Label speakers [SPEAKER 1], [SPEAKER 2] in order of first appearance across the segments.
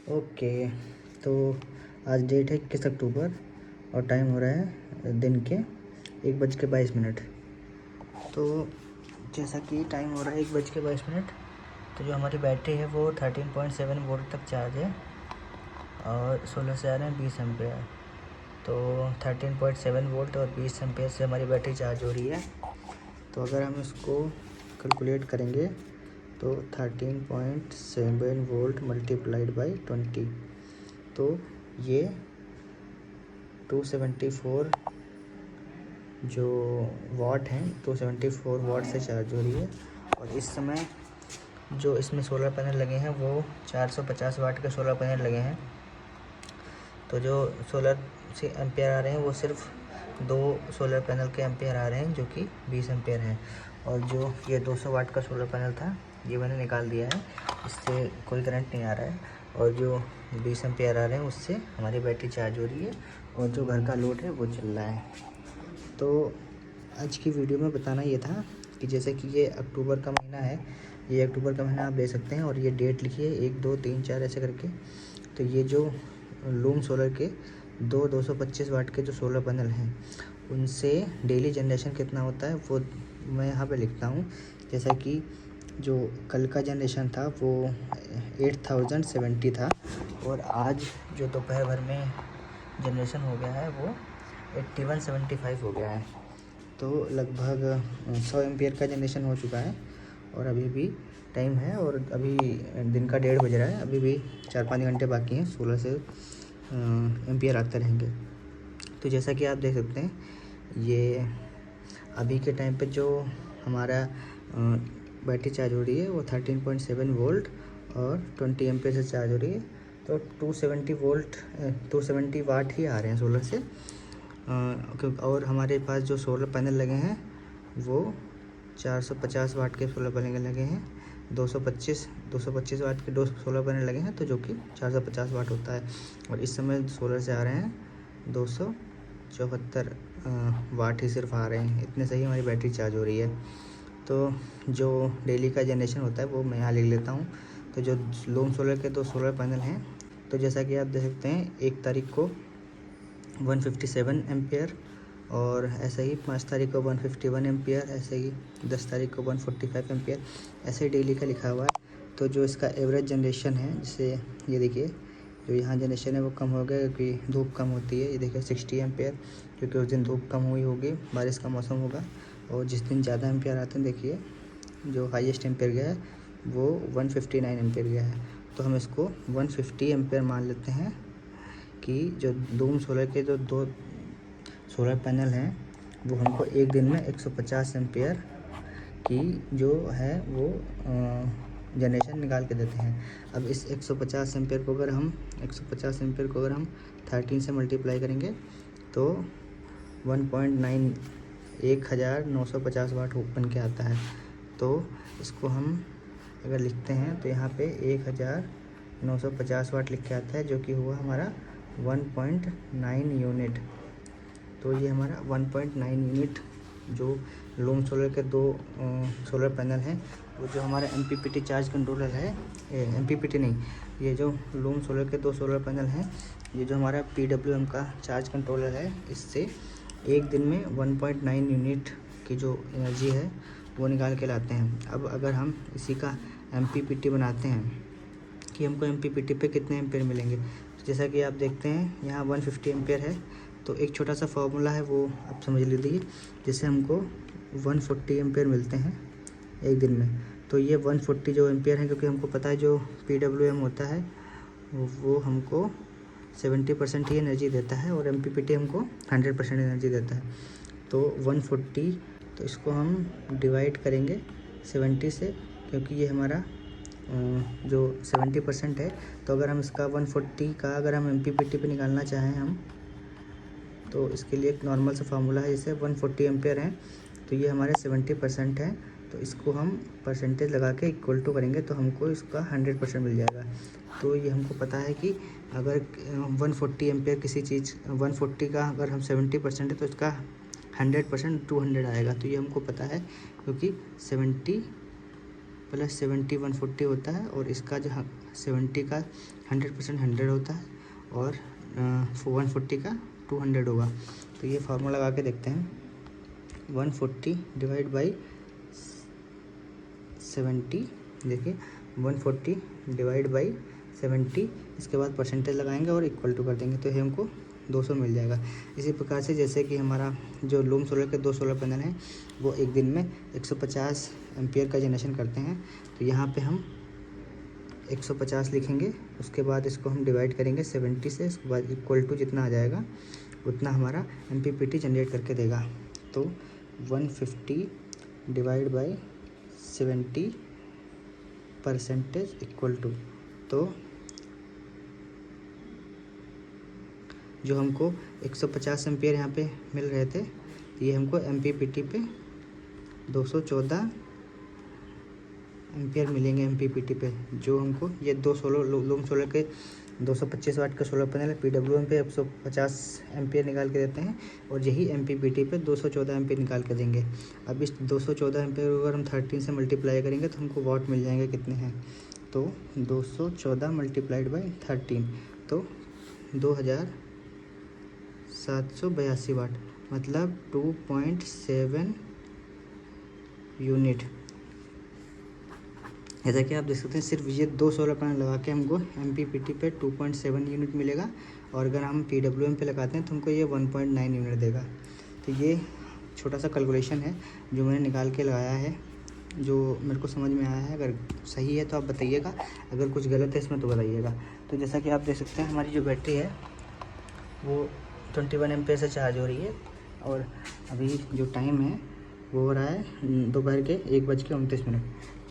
[SPEAKER 1] Okay, तो आज date है 21 अक्टूबर और टाइम हो रहा है दिन के 1:22। तो जैसा कि टाइम हो रहा है 1:22, तो जो हमारी बैटरी है वो 13.7 वोल्ट तक चार्ज है और सोलर से आ रहे हैं 20 एम्पेयर। तो 13.7 वोल्ट और 20 एम्पेयर से हमारी बैटरी चार्ज हो रही है। तो अगर हम इसको कैलकुलेट करेंगे तो 13.7 वोल्ट मल्टीप्लाइड बाई 20, तो ये 274 जो वाट हैं 274 वाट से चार्ज हो रही है। और इस समय जो इसमें सोलर पैनल लगे हैं वो 450 वाट के सोलर पैनल लगे हैं। तो जो सोलर से एम्पेयर आ रहे हैं वो सिर्फ 2 सोलर पैनल के एम्पेयर आ रहे हैं जो कि 20 एम्पेयर हैं। और जो ये 200 वाट का सोलर पैनल था ये मैंने निकाल दिया है, इससे कोई करंट नहीं आ रहा है। और जो 20 एम्पेयर आ रहे हैं उससे हमारी बैटरी चार्ज हो रही है और जो घर का लोड है वो चल रहा है। तो आज की वीडियो में बताना ये था कि जैसे कि ये अक्टूबर का महीना है, ये अक्टूबर का महीना आप ले सकते हैं और ये डेट लिखिए 1 2 3 4 ऐसे करके। तो ये जो लूम सोलर के 225 वाट के जो सोलर पैनल हैं उनसे डेली जनरेशन कितना होता है वो मैं यहाँ पे लिखता हूँ। जैसा कि जो कल का जनरेशन था वो 8070 था और आज जो दोपहर भर में जनरेशन हो गया है वो 8175 हो गया है। तो लगभग 100 एम्पियर का जनरेशन हो चुका है और अभी भी टाइम है और अभी दिन का 1:30 बज रहा है। अभी भी 4-5 घंटे बाकी हैं, 16 से एम्पियर आते रहेंगे। तो जैसा कि आप देख सकते हैं ये अभी के टाइम पे जो हमारा बैटरी चार्ज हो रही है वो 13.7 वोल्ट और 20 एम्पियर से चार्ज हो रही है। तो 270 वाट ही आ रहे हैं सोलर से। और हमारे पास जो सोलर पैनल लगे हैं वो 450 वाट के सोलर पैनल लगे हैं। 225 वाट के 2 सोलर पैनल लगे हैं तो जो कि 450 वाट होता है। और इस समय सोलर से आ रहे हैं 274 वाट ही सिर्फ आ रहे हैं। इतने सही हमारी बैटरी चार्ज हो रही है। तो जो डेली का जनरेशन होता है वो मैं यहाँ लिख लेता हूँ। तो जो लूम सोलर के 2 सोलर पैनल हैं तो जैसा कि आप देख सकते हैं 1 तारीख को 157 एम्पियर और ऐसे ही 5 तारीख को 151 एम्पियर, ऐसे ही 10 तारीख को 145 एम्पियर, ऐसे ही डेली का लिखा हुआ है। तो जो इसका एवरेज जनरेशन है, जैसे ये देखिए जो यहाँ जनरेशन है वो कम हो गया क्योंकि धूप कम होती है। ये देखिए 60 एम्पियर, क्योंकि उस दिन धूप कम हुई होगी, बारिश का मौसम होगा। और जिस दिन ज़्यादा एम्पियर आते हैं देखिए जो हाईएस्ट एम्पियर गया है वो 159 एम्पियर गया है। तो हम इसको 150 एम्पियर मान लेते हैं कि जो लूम सोलर के जो 2 सोलर पैनल हैं वो हमको एक दिन में 150 एम्पियर की जो है वो जनरेशन निकाल के देते हैं। अब इस 150 एम्पियर को अगर हम 13 से मल्टीप्लाई करेंगे तो 1950 वाट बन के आता है। तो इसको हम अगर लिखते हैं तो यहाँ पे 1950 वाट लिख के आता है, जो कि हुआ हमारा 1.9 यूनिट। तो ये हमारा 1.9 यूनिट जो लूम सोलर के 2 सोलर पैनल हैं वो जो हमारा MPPT चार्ज कंट्रोलर है, MPPT नहीं, ये जो लूम सोलर के 2 सोलर पैनल हैं, ये जो हमारा PWM का चार्ज कंट्रोलर है, इससे एक दिन में 1.9 यूनिट की जो एनर्जी है वो निकाल के लाते हैं। अब अगर हम इसी का MPPT बनाते हैं कि हमको MPPT पे कितने एम्पेयर मिलेंगे, तो जैसा कि आप देखते हैं यहाँ 150 एम्पेयर है। तो एक छोटा सा फॉर्मूला है वो आप समझ लीजिए, जिससे हमको 140 एम्पेयर मिलते हैं एक दिन में। तो ये 140 जो एम्पेयर हैं, क्योंकि हमको पता है जो PWM होता है वो हमको 70% ही एनर्जी देता है और MPPT हमको 100% एनर्जी देता है। तो 140, तो इसको हम डिवाइड करेंगे 70 से, क्योंकि ये हमारा जो 70% है। तो अगर हम इसका 140 का अगर हम MPPT पे निकालना चाहें हम, तो इसके लिए एक नॉर्मल सा फार्मूला है, जैसे 140 एम्पेयर हैं तो ये हमारे 70% है। तो इसको हम परसेंटेज लगा के इक्वल टू करेंगे तो हमको इसका 100% मिल जाएगा। तो ये हमको पता है कि अगर 140 एम्पेयर किसी चीज़ 140 का अगर हम 70% है तो इसका 100% 200 आएगा। तो ये हमको पता है, क्योंकि 70 + 70 140 होता है और इसका जो 70 का 100% 100 होता है और 140 का 200 होगा। तो ये फार्मूला लगा के देखते हैं। 140 डिवाइड बाई 70, देखिए 140 डिवाइड बाई 70, इसके बाद परसेंटेज लगाएंगे और इक्वल टू कर देंगे तो ये हमको 200 मिल जाएगा। इसी प्रकार से जैसे कि हमारा जो लूम सोलर के 2 सोलर पैनल हैं वो एक दिन में 150 एम्पियर का जनरेशन करते हैं। तो यहाँ पे हम 150 लिखेंगे, उसके बाद इसको हम डिवाइड करेंगे 70 से, उसके बाद इक्वल टू जितना आ जाएगा उतना हमारा MPPT जनरेट करके देगा। तो 150 divide by 70 percentage equal to, तो जो हमको 150 एम्पियर यहाँ पे मिल रहे थे ये हमको MPPT पे 214 एम्पियर मिलेंगे MPPT पे। जो हमको ये 2 सोलर लूम सोलर के 225 वाट का सोलर पैनल PWM पे 150 एम्पियर निकाल के देते हैं और यही MPPT पे 214 एम्पियर निकाल के देंगे। अब इस 214 एम्पियर को अगर हम 13 से मल्टीप्लाई करेंगे तो हमको वाट मिल जाएंगे कितने हैं, तो 214 मल्टीप्लाइड बाई 13 तो 2782 वाट, मतलब 2.7 यूनिट। जैसा कि आप देख सकते हैं सिर्फ ये 2 सोलर पैनल लगा के हमको MPPT पे 2.7 यूनिट मिलेगा और अगर हम PWM पे लगाते हैं तो हमको ये 1.9 यूनिट देगा। तो ये छोटा सा कैलकुलेशन है जो मैंने निकाल के लगाया है, जो मेरे को समझ में आया है। अगर सही है तो आप बताइएगा, अगर कुछ गलत है इसमें तो बताइएगा। तो जैसा कि आप देख सकते हैं हमारी जो बैटरी है वो 21 एम्पियर से चार्ज हो रही है और अभी जो टाइम है वो हो रहा है दोपहर के 1:29।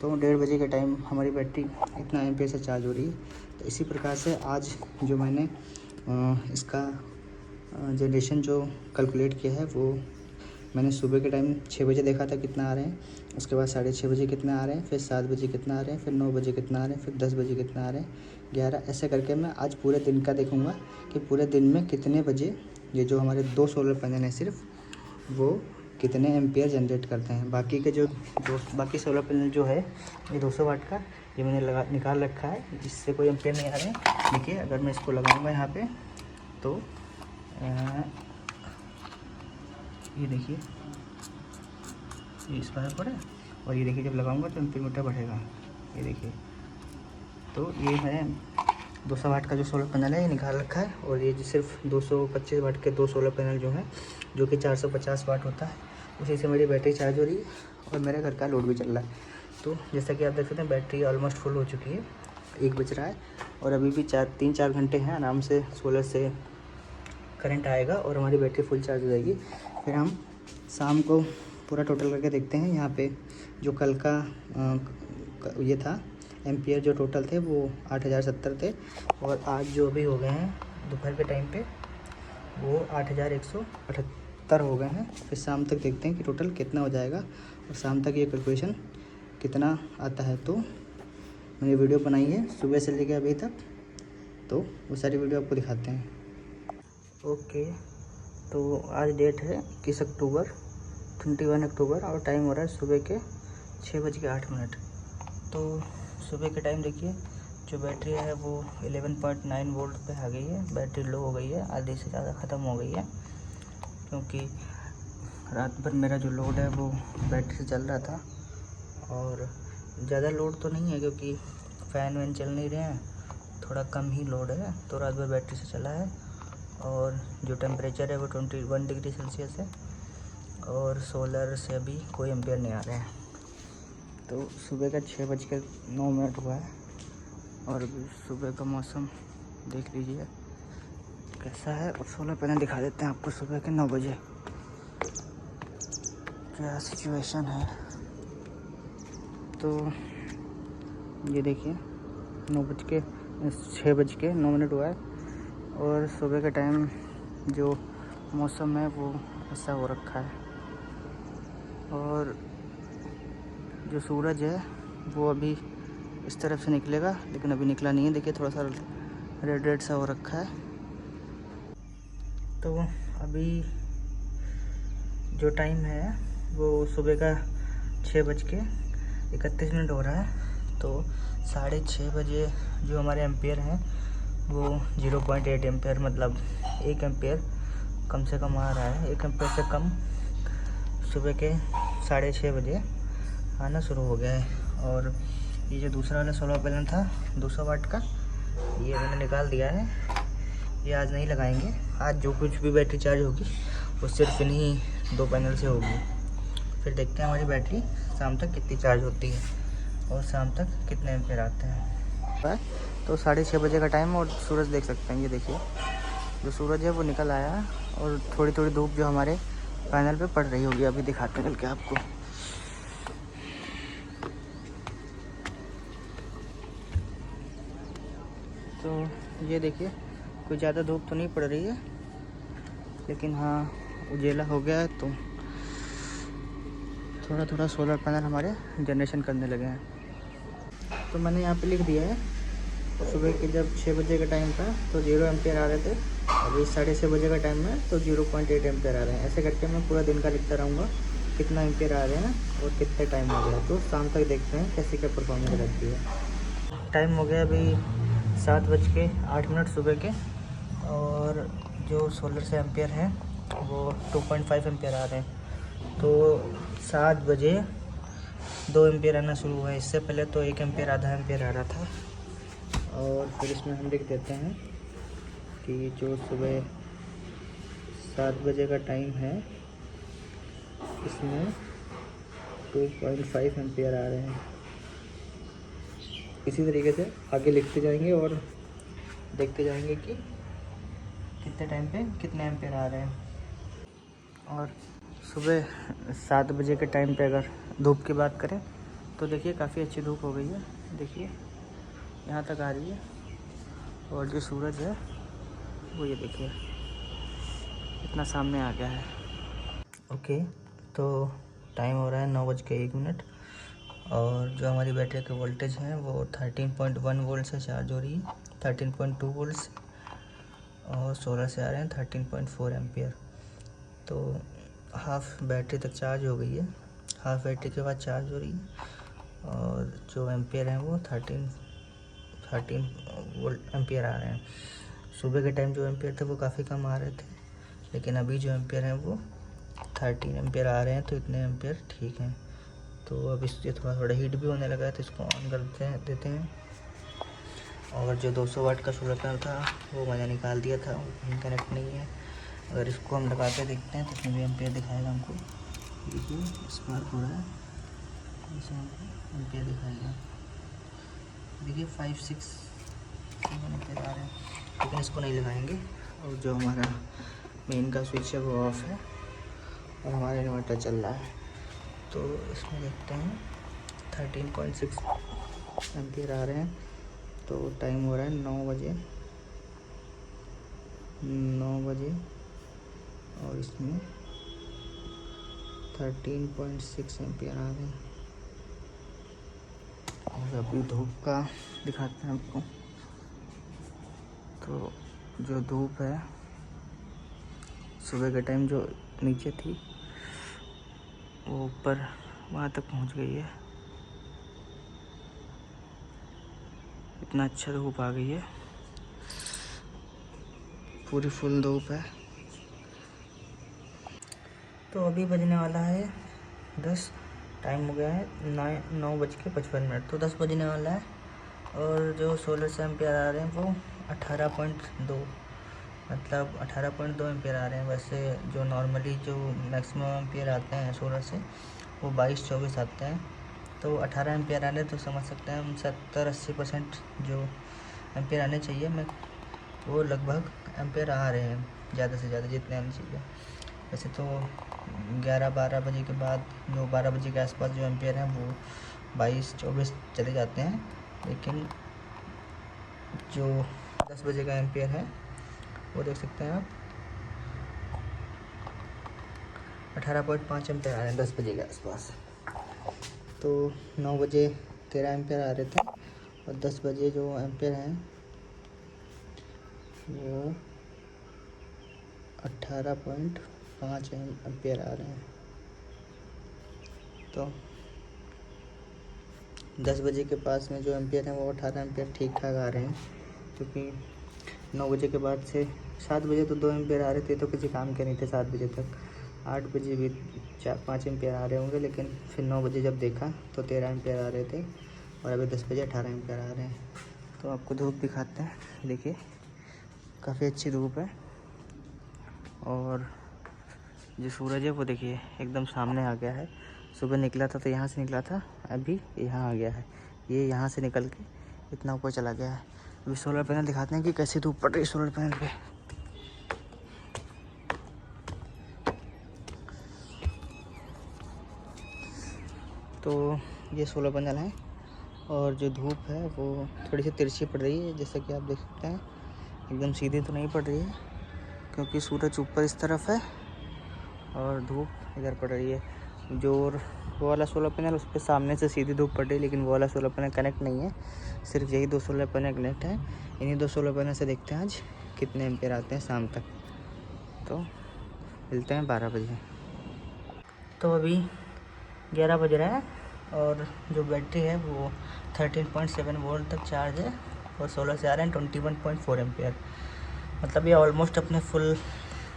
[SPEAKER 1] तो 1:30 बजे के टाइम हमारी बैटरी इतना एम्पियर से चार्ज हो रही है। तो इसी प्रकार से आज जो मैंने इसका जनरेशन जो कैलकुलेट किया है वो मैंने सुबह के टाइम 6 बजे देखा था कितना आ रहे हैं, उसके बाद 6:30 बजे कितना आ रहे हैं, फिर 7 बजे कितना आ रहे हैं, फिर 9 बजे कितना आ रहे हैं, फिर 10 बजे कितना आ रहे हैं, 11, ऐसे करके मैं आज पूरे दिन का देखूँगा कि पूरे दिन में कितने बजे ये जो हमारे 2 सोलर पैनल हैं सिर्फ वो कितने एम्पियर जनरेट करते हैं। बाकी के जो बाकी सोलर पैनल जो है ये 200 वाट का ये मैंने निकाल रखा है, इससे कोई एम्पियर नहीं आ रहे हैं। देखिए अगर मैं इसको लगाऊंगा यहाँ पे तो ये देखिए ये इस पर है और ये देखिए जब लगाऊंगा तो एम्पियर मीटर बढ़ेगा। ये देखिए तो ये मैंने 200 वाट का जो सोलर पैनल है ये निकाल रखा है और ये जो सिर्फ 225 वाट के 2 सोलर पैनल जो हैं जो कि 450 वाट होता है उसी से मेरी बैटरी चार्ज हो रही है और मेरे घर का लोड भी चल रहा है। तो जैसा कि आप देख सकते हैं बैटरी ऑलमोस्ट फुल हो चुकी है, 1 बज रहा है और अभी भी 3-4 घंटे हैं आराम से सोलर से करंट आएगा और हमारी बैटरी फुल चार्ज हो जाएगी। फिर हम शाम को पूरा टोटल करके देखते हैं। यहाँ पे जो कल का ये था एम्पियर जो टोटल थे वो 8070 थे और आज जो अभी हो गए हैं दोपहर के टाइम पे वो 8178 हो गए हैं। फिर शाम तक देखते हैं कि टोटल कितना हो जाएगा और शाम तक ये कैलकुलेशन कितना आता है। तो मैंने वीडियो बनाई है सुबह से लेकर अभी तक, तो वो सारी वीडियो आपको दिखाते हैं। ओके, तो आज डेट है 21 अक्टूबर और टाइम हो रहा है सुबह के 6:08। तो सुबह के टाइम देखिए जो बैटरी है वो 11.9 वोल्ट पे आ गई है। बैटरी लो हो गई है, आधे से ज़्यादा ख़त्म हो गई है क्योंकि रात भर मेरा जो लोड है वो बैटरी से चल रहा था और ज़्यादा लोड तो नहीं है क्योंकि फ़ैन वैन चल नहीं रहे हैं, थोड़ा कम ही लोड है। तो रात भर बैटरी से चला है और जो टेम्परेचर है वो 21 डिग्री सेल्सियस है और सोलर से अभी कोई एम्पियर नहीं आ रहा है। तो सुबह का 6:09 हुआ है और अभी सुबह का मौसम देख लीजिए कैसा है और सोलर पैनल दिखा देते हैं आपको सुबह के 9 बजे क्या सिचुएशन है। तो ये देखिए 6:09 हुआ है और सुबह के टाइम जो मौसम है वो ऐसा हो रखा है और जो सूरज है वो अभी इस तरफ से निकलेगा लेकिन अभी निकला नहीं है। देखिए थोड़ा सा रेड सा हो रखा है। तो अभी जो टाइम है वो सुबह का 6:31 हो रहा है। तो 6:30 बजे जो हमारे एम्पियर हैं वो 0.8 एम्पियर, मतलब 1 एम्पियर कम से कम आ रहा है। 1 एम्पियर से कम सुबह के 6:30 बजे आना शुरू हो गया है। और ये जो दूसरा वाला सोलर पैनल था 200 वाट का, ये मैंने निकाल दिया है। ये आज नहीं लगाएंगे। आज जो कुछ भी बैटरी चार्ज होगी वो सिर्फ इन्हीं 2 पैनल से होगी। फिर देखते हैं हमारी बैटरी शाम तक कितनी चार्ज होती है और शाम तक कितने एम्पियर आते हैं। तो 6:30 बजे का टाइम और सूरज देख सकते हैं। ये देखिए जो सूरज है वो निकल आया और थोड़ी थोड़ी धूप जो हमारे पैनल पे पड़ रही होगी। अभी दिखाते हैं चल के आपको। तो ये देखिए कोई ज़्यादा धूप तो नहीं पड़ रही है, लेकिन हाँ उजेला हो गया है, तो थोड़ा थोड़ा सोलर पैनल हमारे जनरेशन करने लगे हैं। तो मैंने यहाँ पे लिख दिया है, सुबह के जब 6 बजे का टाइम था तो 0 एम्पियर आ रहे थे, अभी 6:30 बजे का टाइम है तो 0.8 एम्पियर आ रहे हैं। ऐसे करके मैं पूरा दिन का लिखता रहूँगा कितना एम्पियर आ रहे हैं और कितने टाइम हो गया। तो शाम तक देखते हैं कैसे क्या परफॉर्मेंस रहती है। टाइम हो गया अभी 7:08 सुबह के, और जो सोलर से एम्पियर हैं वो 2.5 एम्पियर आ रहे हैं। तो 7 बजे 2 एम्पियर आना शुरू हुआ है। इससे पहले तो 1 एम्पियर आधा एम्पियर आ रहा था। और फिर इसमें हम लिख देते हैं कि जो सुबह 7 बजे का टाइम है इसमें 2.5 एम्पियर आ रहे हैं। इसी तरीके से आगे लिखते जाएंगे और देखते जाएंगे कि कितने टाइम पे कितने एम्पियर आ रहे हैं। और सुबह 7 बजे के टाइम पे अगर धूप की बात करें तो देखिए काफ़ी अच्छी धूप हो गई है। देखिए यहाँ तक आ रही है, और जो सूरज है वो ये देखिए इतना सामने आ गया है। ओके, तो टाइम हो रहा है 9:01, और जो हमारी बैटरी के वोल्टेज हैं वो 13.1 वोल्ट से चार्ज हो रही है, 13.2 वोल्ट से, और सोलर से आ रहे हैं 13.4 एम्पियर। तो हाफ़ बैटरी तक चार्ज हो गई है, हाफ़ बैटरी के बाद चार्ज हो रही है, और जो एम्पियर हैं वो 13 वोल्ट एम्पियर आ रहे हैं। सुबह के टाइम जो एम्पियर थे वो काफ़ी कम आ रहे थे, लेकिन अभी जो एम्पियर हैं वो 13 एम्पियर आ रहे हैं। तो इतने एम्पियर ठीक हैं। तो अब इससे थोड़ा थोड़ा हीट भी होने लगा है, तो इसको ऑन कर देते हैं। और जो 200 वाट का सोलर पैनल था वो मैंने निकाल दिया था, वो कहीं कनेक्ट नहीं है। अगर इसको हम लगा के देखते हैं तो इसमें भी एम्पियर दिखाएगा हमको। देखिए स्पार्क हो रहा है, इसमें हमको एम्पियर दिखाएगा। देखिए 5-6-7 एम्पियर आ रहे हैं, लेकिन इसको नहीं लगाएंगे। और जो हमारा मेन का स्विच है वो ऑफ है और हमारा इन्वर्टर चल रहा है। तो इसमें देखते हैं 13.6 एम्पियर आ रहे हैं। तो टाइम हो रहा है 9 बजे, और इसमें 13.6 एम्पियर आ रहे हैं। और अभी धूप का दिखाते हैं आपको। तो जो धूप है सुबह के टाइम जो नीचे थी वो ऊपर वहाँ तक पहुँच गई है। इतना अच्छा धूप आ गई है, पूरी फुल धूप है। तो अभी बजने वाला है 10, टाइम हो गया है 9:55। तो 10 बजने वाला है, और जो सोलर से एम्पियर आ रहे हैं वो 18.2, मतलब 18.2 एम्पियर आ रहे हैं। वैसे जो नॉर्मली जो मैक्सिमम एम्पियर आते हैं सोलर से वो 22-24 आते हैं। तो 18 एम्पियर आ रहे हैं, तो समझ सकते हैं हम 70-80% जो एम्पियर आने चाहिए मैं वो लगभग एम्पियर आ रहे हैं, ज़्यादा से ज़्यादा जितने आने चाहिए। वैसे तो 11-12 बजे के बाद जो 12 बजे के आसपास जो एम्पियर हैं वो 22-24 चले जाते हैं, लेकिन जो 10 बजे का एम्पियर है वो देख सकते हैं आप 18.5 एम्पियर आ रहे हैं 10 बजे के आसपास। तो 9 बजे 13 एम्पियर आ रहे थे, और 10 बजे जो एम्पियर हैं वो 18.5 एम्पियर आ रहे हैं। तो 10 बजे के पास में जो एम्पियर हैं वो 18 एम्पियर ठीक ठाक आ रहे हैं, क्योंकि 9 बजे के बाद से 7 बजे तो 2 एम्पियर आ रहे थे, तो किसी काम के नहीं थे 7 बजे तक। 8 बजे भी 4-5 एम्पियर आ रहे होंगे, लेकिन फिर 9 बजे जब देखा तो 13 एम्पियर आ रहे थे, और अभी 10 बजे 18 एम्पियर आ रहे हैं। तो आपको धूप दिखाते हैं, देखिए काफ़ी अच्छी धूप है। और जो सूरज है वो देखिए एकदम सामने आ गया है। सुबह निकला था तो यहाँ से निकला था, अभी यहाँ आ गया है। ये यहाँ से निकल के इतना ऊपर चला गया है। अभी सोलर पैनल दिखाते हैं कि कैसी धूप पड़ रही है सोलर पैनल पे। तो ये सोलर पैनल है, और जो धूप है वो थोड़ी सी तिरछी पड़ रही है, जैसा कि आप देख सकते हैं। एकदम सीधी तो नहीं पड़ रही है, क्योंकि सूरज ऊपर इस तरफ है और धूप इधर पड़ रही है। जो वो वाला सोलर पैनल उस पर सामने से सीधी धूप पड़ रही है, लेकिन वो वाला सोलर पैनल कनेक्ट नहीं है। सिर्फ यही 2 सोलर पैनल कनेक्ट है। इन्हीं 2 सोलर पैनल से देखते हैं आज कितने एम्पियर आते हैं शाम तक। तो मिलते हैं 12 बजे। तो अभी 11 बज रहा है, और जो बैटरी है वो 13.7 वोल्ट तक चार्ज है, और सोलर से आ रहे हैं 21.4 एम्पियर। मतलब ये ऑलमोस्ट अपने फुल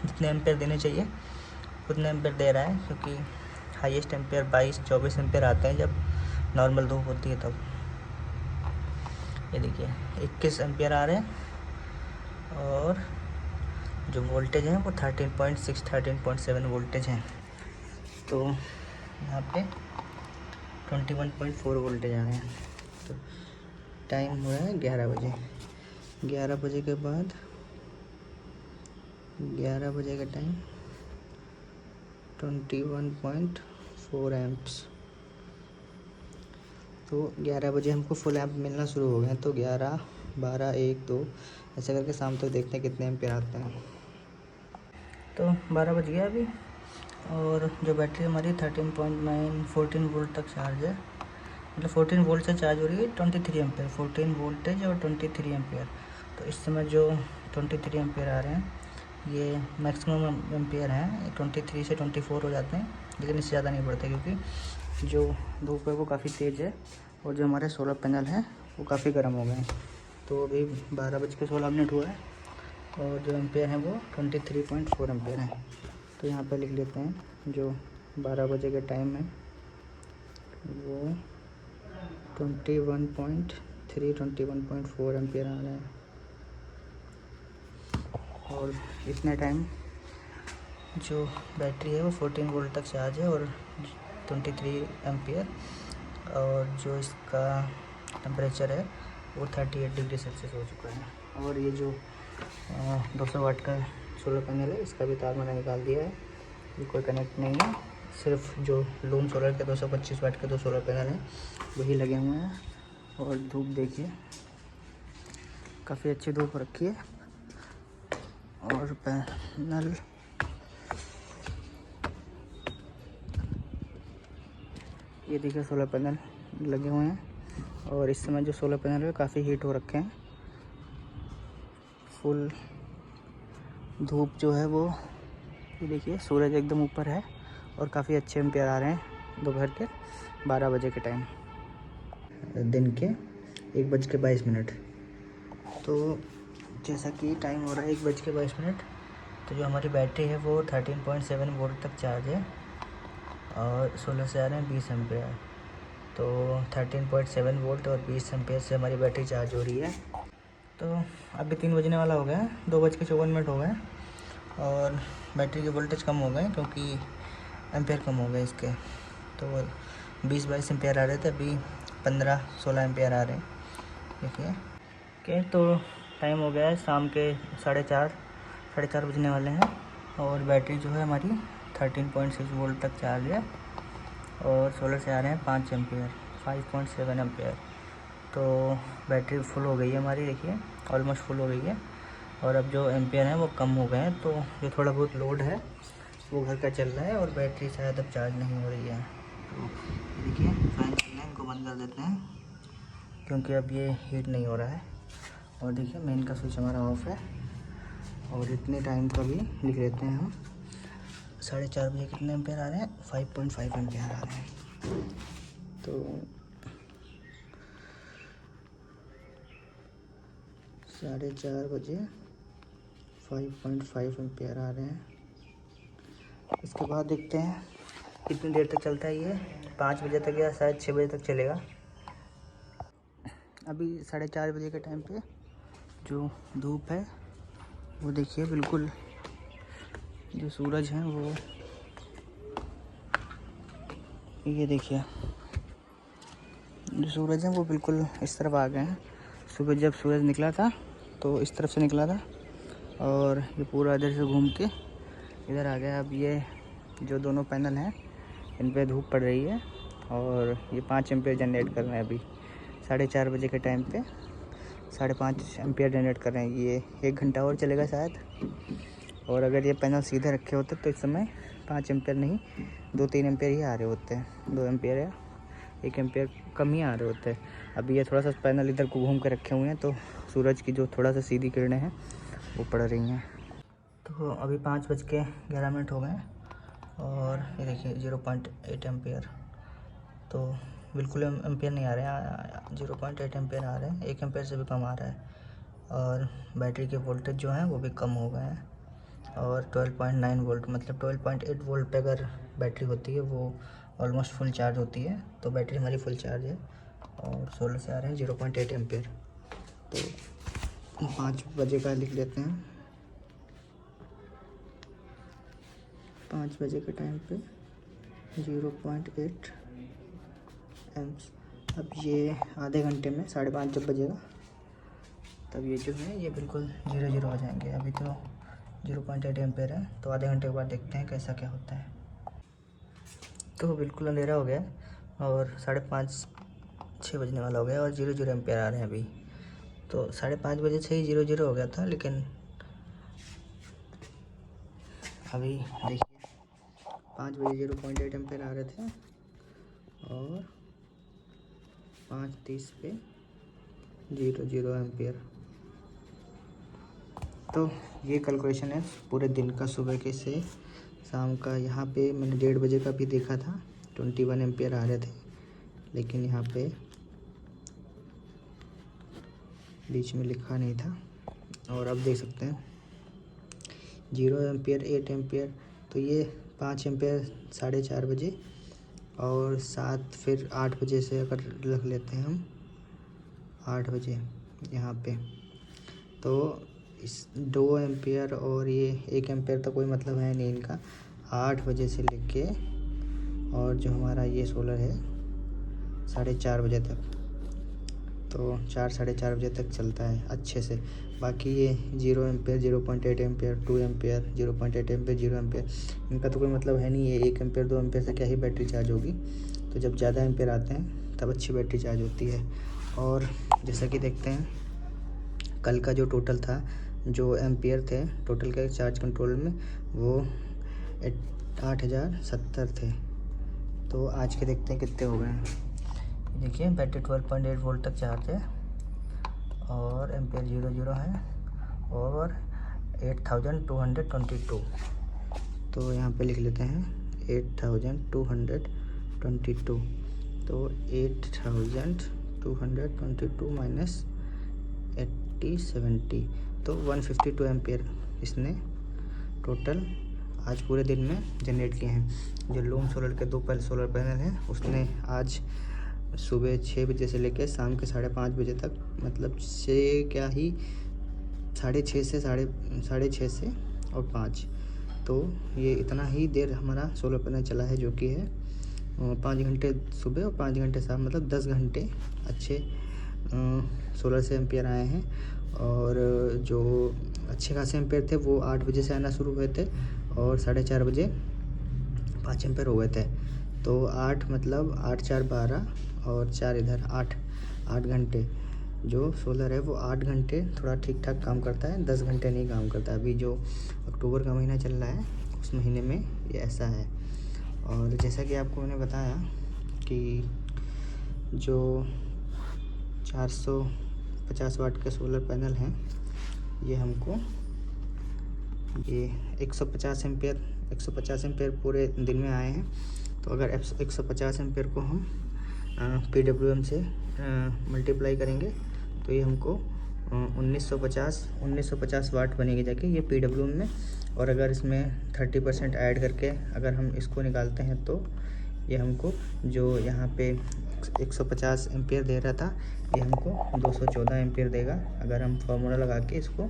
[SPEAKER 1] जितने एम्पियर देने चाहिए उतने एम्पियर दे रहा है, क्योंकि हाईएस्ट एम्पियर 22-24 एम्पियर आते हैं जब नॉर्मल धूप होती है तब। ये देखिए 21 एम्पियर आ रहे हैं, और जो वोल्टेज है वो 13.7 वोल्टेज हैं। तो यहाँ पे 21.4 वोल्टेज आ रहे हैं। तो टाइम हो रहा है 11 बजे। 11 बजे के बाद 11 बजे का टाइम 21.4 एम्प्स। तो 11 बजे हमको फुल एम्प मिलना शुरू हो गए। तो 11, 12, 1, 2 ऐसे करके शाम तक देखते हैं कितने एम्पियर आते हैं। तो 12 बज गया अभी, और जो बैटरी हमारी 14 वोल्ट तक चार्ज है। मतलब 14 वोल्ट से चार्ज हो रही है 23 एम्पियर, 14 वोल्टेज और 23 एम्पियर। तो इस समय जो 23 एम्पियर आ रहे हैं, ये मैक्सिमम एम्पियर हैं। 23 से 24 हो जाते हैं, लेकिन इससे ज़्यादा नहीं बढ़ते, क्योंकि जो धूप है वो काफ़ी तेज़ है, और जो हमारे सोलर पैनल हैं वो काफ़ी गर्म हो गए हैं। तो अभी 12:16 हुआ है, और जो एम्पियर हैं वो 23.4 एम्पियर हैं। तो यहाँ पर लिख लेते हैं जो 12 बजे का टाइम है वो 21.4 एम्पियर आ रहा है। और इतना टाइम जो बैटरी है वो 14 वोल्ट तक चार्ज है, और 23 एम्पियर, और जो इसका टेम्परेचर है वो 38 डिग्री सेल्सियस हो चुका है। और ये जो 200 वाट का सोलर पैनल है, इसका भी तार मैंने निकाल दिया है। ये कोई कनेक्ट नहीं है, सिर्फ जो लूम सोलर के 225 वाट के 2 सोलर पैनल हैं वही लगे हुए हैं। और धूप देखिए काफ़ी अच्छी धूप रखी है, और पैनल ये देखिए सोलर पैनल लगे हुए हैं। और इस समय जो सोलर पैनल है काफ़ी हीट हो रखे हैं। फुल धूप जो है वो ये देखिए सूरज एकदम ऊपर है, और काफ़ी अच्छे एम्पियर आ रहे हैं दोपहर के 12 बजे के टाइम, दिन के 1:22। तो जैसा कि टाइम हो रहा है 1:22, तो जो हमारी बैटरी है वो 13.7 वोल्ट तक चार्ज है, और सोलर से आ रहे हैं 20 एम्पियर। तो 13.7 वोल्ट और 20 एम्पियर से हमारी बैटरी चार्ज हो रही है। तो अभी 3 बजने वाला हो गया है, 2:54 हो गए, और बैटरी के वोल्टेज कम हो गए क्योंकि एम्पियर कम हो गए इसके। तो 20-22 एम्पियर आ रहे थे, अभी 15-16 एम्पियर आ रहे हैं। देखिए ओके, तो टाइम हो गया है शाम के 4:30 बजने वाले हैं, और बैटरी जो है हमारी 13.6 वोल्ट तक चार्ज है, और सोलर से आ रहे हैं 5 एम्पियर, 5.7 एम्पियर। तो बैटरी फुल हो गई है हमारी, देखिए ऑलमोस्ट फुल हो गई है। और अब जो एम्पियर हैं वो कम हो गए हैं, तो जो थोड़ा बहुत लोड है वो घर का चल रहा है, और बैटरी शायद अब चार्ज नहीं हो रही है। तो देखिए फैन चल रहे हैं, इनको बंद कर देते हैं क्योंकि अब ये हीट नहीं हो रहा है। और देखिए मेन का स्विच हमारा ऑफ है, और इतने टाइम का भी लिख लेते हैं हम। 4:30 बजे कितने एम्पियर आ रहे हैं? 5.5 एम्पियर आ रहे हैं। तो 4:30 बजे 5.5 एम्पियर आ रहे हैं। इसके बाद देखते हैं कितनी देर तक चलता है ये। 5 बजे तक या शायद 6 बजे तक चलेगा। अभी 4:30 बजे के टाइम पे जो धूप है वो देखिए, बिल्कुल जो सूरज है वो, ये देखिए जो सूरज है वो बिल्कुल इस तरफ आ गए हैं। सुबह जब सूरज निकला था तो इस तरफ से निकला था और ये पूरा इधर से घूम के इधर आ गया। अब ये जो दोनों पैनल हैं इन पे धूप पड़ रही है और ये 5 एम्पियर जनरेट कर रहे हैं। अभी 4:30 बजे के टाइम पे 5.5 एम्पियर जनरेट कर रहे हैं। ये 1 घंटा और चलेगा शायद। और अगर ये पैनल सीधे रखे होते तो इस समय 5 एम्पियर नहीं 2-3 एम्पियर ही आ रहे होते हैं। 2 एम्पियर या 1 एम्पियर कम ही आ रहे होते हैं। अभी ये थोड़ा सा पैनल इधर को घूम के रखे हुए हैं तो सूरज की जो थोड़ा सा सीधी किरणें हैं वो पड़ रही हैं। तो अभी 5:11 हो गए हैं और ये देखिए 0.8 एम्पियर, तो बिल्कुल एम्पियर नहीं आ रहे हैं, 0.8 एम्पियर आ रहे हैं। 1 एम्पियर से भी कम आ रहा है। और बैटरी के वोल्टेज जो हैं वो भी कम हो गए हैं। और 12.9 वोल्ट, मतलब 12.8 वोल्ट पे अगर बैटरी होती है वो ऑलमोस्ट फुल चार्ज होती है। तो बैटरी हमारी फुल चार्ज है और सोलर से आ रहे हैं 0.8 एम्पियर। तो 5 बजे का लिख लेते हैं। 5 बजे के टाइम पे 0.8 एम्प्स। अब ये आधे घंटे में 5:30 जब बजेगा तब ये जो है ये बिल्कुल 0 हो जाएंगे। अभी तो 0.8 एम्पियर है, तो आधे घंटे के बाद देखते हैं कैसा क्या होता है। तो बिल्कुल अंधेरा हो गया और 5:30-6 बजने वाला हो गया और 0 एम्पियर आ रहे हैं अभी। तो 5:30 बजे से ही 0 हो गया था, लेकिन अभी देखिए 5 बजे 0.8 एम्पियर आ रहे थे और 5:30 पे 0 एम्पियर। तो ये कैलकुलेशन है पूरे दिन का, सुबह के से शाम का। यहाँ पे मैंने 1:30 बजे का भी देखा था, 21 एम्पियर आ रहे थे, लेकिन यहाँ पे बीच में लिखा नहीं था। और अब देख सकते हैं 0 एम्पियर, 8 एम्पियर, तो ये 5 एम्पियर 4:30 बजे और 7 फिर 8 बजे से अगर रख लेते हैं हम 8 बजे यहाँ पे, तो इस 2 एम्पियर और ये 1 एम्पियर तो कोई मतलब है नहीं इनका। 8 बजे से लेके और जो हमारा ये सोलर है 4:30 बजे तक, तो 4-4:30 बजे तक चलता है अच्छे से। बाकी ये 0 ampere, 0.8 ampere, 2 ampere, 0.8 ampere, 0 ampere, इनका तो कोई मतलब है नहीं है। 1 एम्पियर 2 एम्पियर से क्या ही बैटरी चार्ज होगी। तो जब ज़्यादा एम्पियर आते हैं तब अच्छी बैटरी चार्ज होती है। और जैसा कि देखते हैं कल का जो टोटल था, जो एम्पियर थे टोटल के चार्ज कंट्रोल में, वो 8070 थे। तो आज के देखते हैं कितने हो गए हैं। देखिए बैटरी 12.8 वोल्ट तक चार्ज है और एम्पियर 0 है और 8222। तो यहाँ पे लिख लेते हैं 8222। तो 8222 माइनस 8070, तो 152 एम्पियर इसने टोटल आज पूरे दिन में जनरेट किए हैं। जो लूम सोलर के 2 सोलर पैनल हैं उसने आज सुबह 6 बजे से लेकर शाम के 5:30 बजे तक, मतलब 6:30 से 6:30 से और 5, तो ये इतना ही देर हमारा सोलर पैनल चला है, जो कि है 5 घंटे सुबह और 5 घंटे शाम, मतलब 10 घंटे अच्छे सोलर से एम्पियर आए हैं। और जो अच्छे खासे एम्पियर थे वो 8 बजे से आना शुरू हुए थे और 4:30 बजे 5 एम्पियर हो गए थे। तो 8 मतलब 8 4 12 और 4 इधर 8 घंटे जो सोलर है वो 8 घंटे थोड़ा ठीक ठाक काम करता है, 10 घंटे नहीं काम करता। अभी जो अक्टूबर का महीना चल रहा है उस महीने में ये ऐसा है। और जैसा कि आपको मैंने बताया कि जो 450 वाट के सोलर पैनल हैं ये हमको ये 150 एम्पियर पूरे दिन में आए हैं। तो अगर 150 एम्पियर को हम PWM से मल्टीप्लाई करेंगे तो ये हमको 1950 वाट बनेगी जाके ये PWM में। और अगर इसमें 30% ऐड करके अगर हम इसको निकालते हैं तो ये हमको जो यहाँ पे 150 एम्पियर दे रहा था ये हमको 214 एम्पियर देगा अगर हम फार्मूला लगा के इसको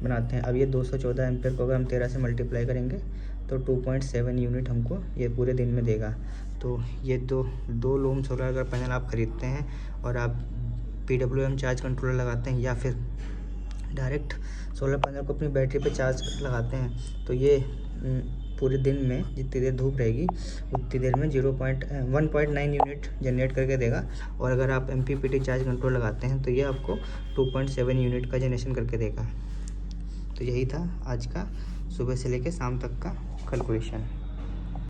[SPEAKER 1] बनाते हैं। अब ये 214 एम्पियर को अगर हम 13 से मल्टीप्लाई करेंगे तो 2.7 यूनिट हमको ये पूरे दिन में देगा। तो ये दो लूम सोलर अगर पैनल आप ख़रीदते हैं और आप PWM चार्ज कंट्रोलर लगाते हैं या फिर डायरेक्ट सोलर पैनल को अपनी बैटरी पे चार्ज लगाते हैं तो ये पूरे दिन में जितनी देर धूप रहेगी उतनी देर में 1.9 यूनिट जनरेट करके देगा। और अगर आप MPPT चार्ज कंट्रोल लगाते हैं तो ये आपको 2.7 यूनिट का जनरेशन करके देगा। तो यही था आज का सुबह से लेकर शाम तक का कैलकुलेशन।